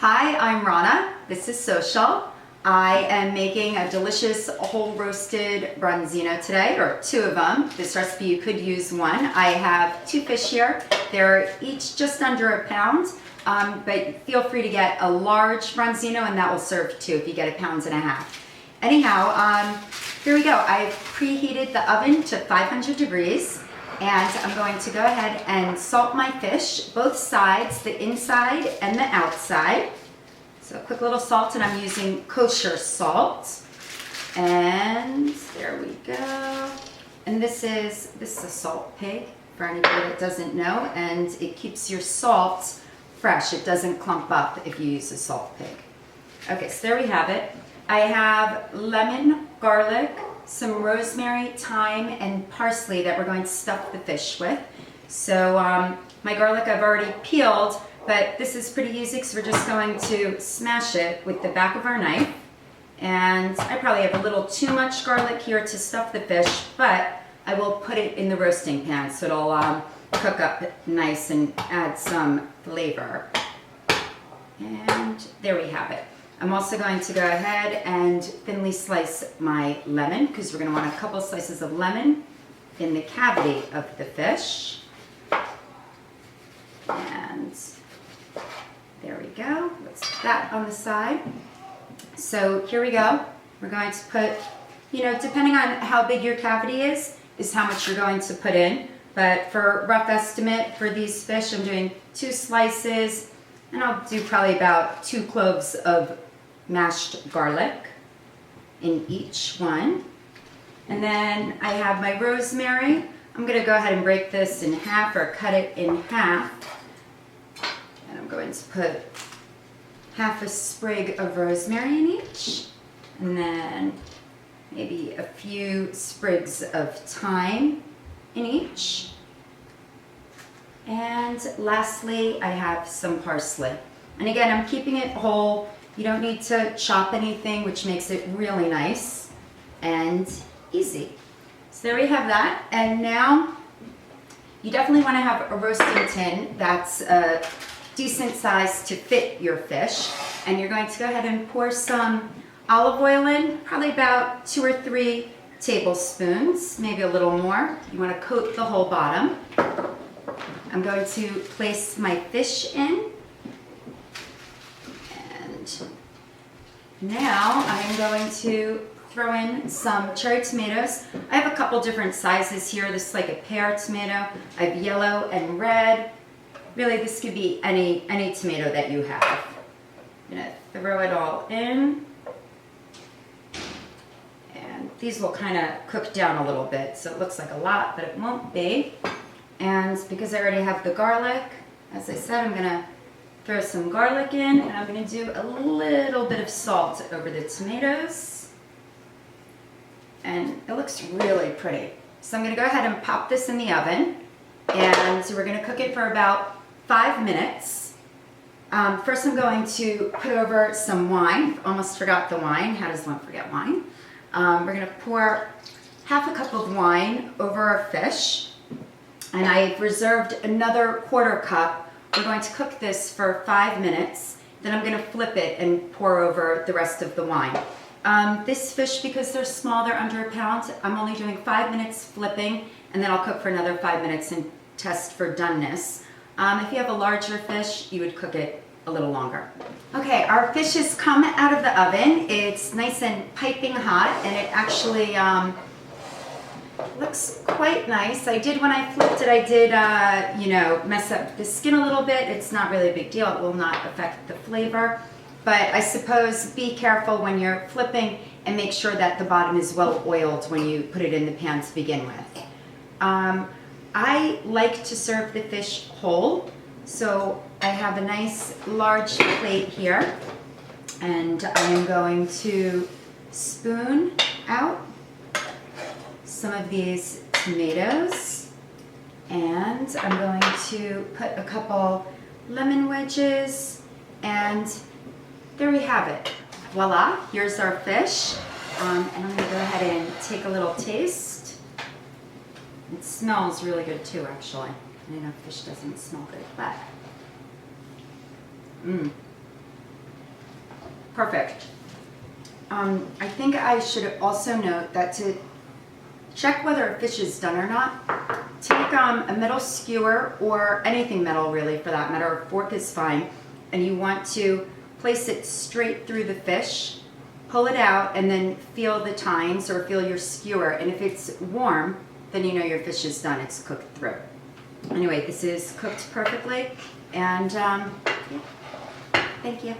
Hi, I'm Rana. This is Social. I am making a delicious whole roasted Bronzino today, or two of them. This recipe, you could use one. I have two fish here. They're each just under a pound, but feel free to get a large Bronzino and that will serve too if you get 1.5 pounds. Anyhow, here we go. I've preheated the oven to 500 degrees. And I'm going to go ahead and salt my fish, both sides, the inside and the outside. So a quick little salt, and I'm using kosher salt. And there we go. And this is a salt pig, for anybody that doesn't know, and it keeps your salt fresh. It doesn't clump up if you use a salt pig. Okay, so there we have it. I have lemon, garlic, some rosemary, thyme, and parsley that we're going to stuff the fish with. So my garlic I've already peeled, but this is pretty easy because we're just going to smash it with the back of our knife. And I probably have a little too much garlic here to stuff the fish, but I will put it in the roasting pan so it'll cook up nice and add some flavor. And there we have it. I'm also going to go ahead and thinly slice my lemon because we're going to want a couple slices of lemon in the cavity of the fish. And there we go. Let's put that on the side. So here we go. We're going to put, depending on how big your cavity is how much you're going to put in. But for rough estimate for these fish, I'm doing 2 slices, and I'll do probably about 2 cloves of mashed garlic in each one. And then I have my rosemary. I'm going to go ahead and break this in half or cut it in half. And I'm going to put half a sprig of rosemary in each. And then maybe a few sprigs of thyme in each. And lastly, I have some parsley. And again, I'm keeping it whole. You don't need to chop anything, which makes it really nice and easy. So there we have that. And now you definitely want to have a roasting tin that's a decent size to fit your fish. And you're going to go ahead and pour some olive oil in, probably about 2 or 3 tablespoons, maybe a little more. You want to coat the whole bottom. I'm going to place my fish in. Now I'm going to throw in some cherry tomatoes. I have a couple different sizes here. This is like a pear tomato. I have yellow and red. Really, this could be any tomato that you have. I'm gonna throw it all in. And these will kind of cook down a little bit, so it looks like a lot, but it won't be. And because I already have the garlic, as I said, I'm gonna throw some garlic in, and I'm going to do a little bit of salt over the tomatoes. And it looks really pretty. So I'm going to go ahead and pop this in the oven, and we're going to cook it for about 5 minutes. First I'm going to put over some wine. Almost forgot the wine. How does one forget wine? We're going to pour half a cup of wine over our fish, and I've reserved another 1/4 cup. We're going to cook this for 5 minutes, then I'm going to flip it and pour over the rest of the wine. This fish, because they're small, they're under 1 pound, I'm only doing 5 minutes flipping, and then I'll cook for another 5 minutes and test for doneness. If you have a larger fish, you would cook it a little longer. Okay, our fish has come out of the oven. It's nice and piping hot, and it actually looks quite nice. When I flipped it, I did, mess up the skin a little bit. It's not really a big deal. It will not affect the flavor. But I suppose be careful when you're flipping and make sure that the bottom is well oiled when you put it in the pan to begin with. I like to serve the fish whole. So I have a nice large plate here. And I am going to spoon out some of these tomatoes, and I'm going to put a couple lemon wedges, and there we have it. Voila, here's our fish. And I'm going to go ahead and take a little taste. It smells really good too, actually. I know fish doesn't smell good, but Perfect. I think I should also note that to check whether a fish is done or not, take a metal skewer or anything metal really for that matter, a fork is fine, and you want to place it straight through the fish, pull it out, and then feel the tines or feel your skewer, and if it's warm, then you know your fish is done, it's cooked through. Anyway, this is cooked perfectly, and yeah. Thank you.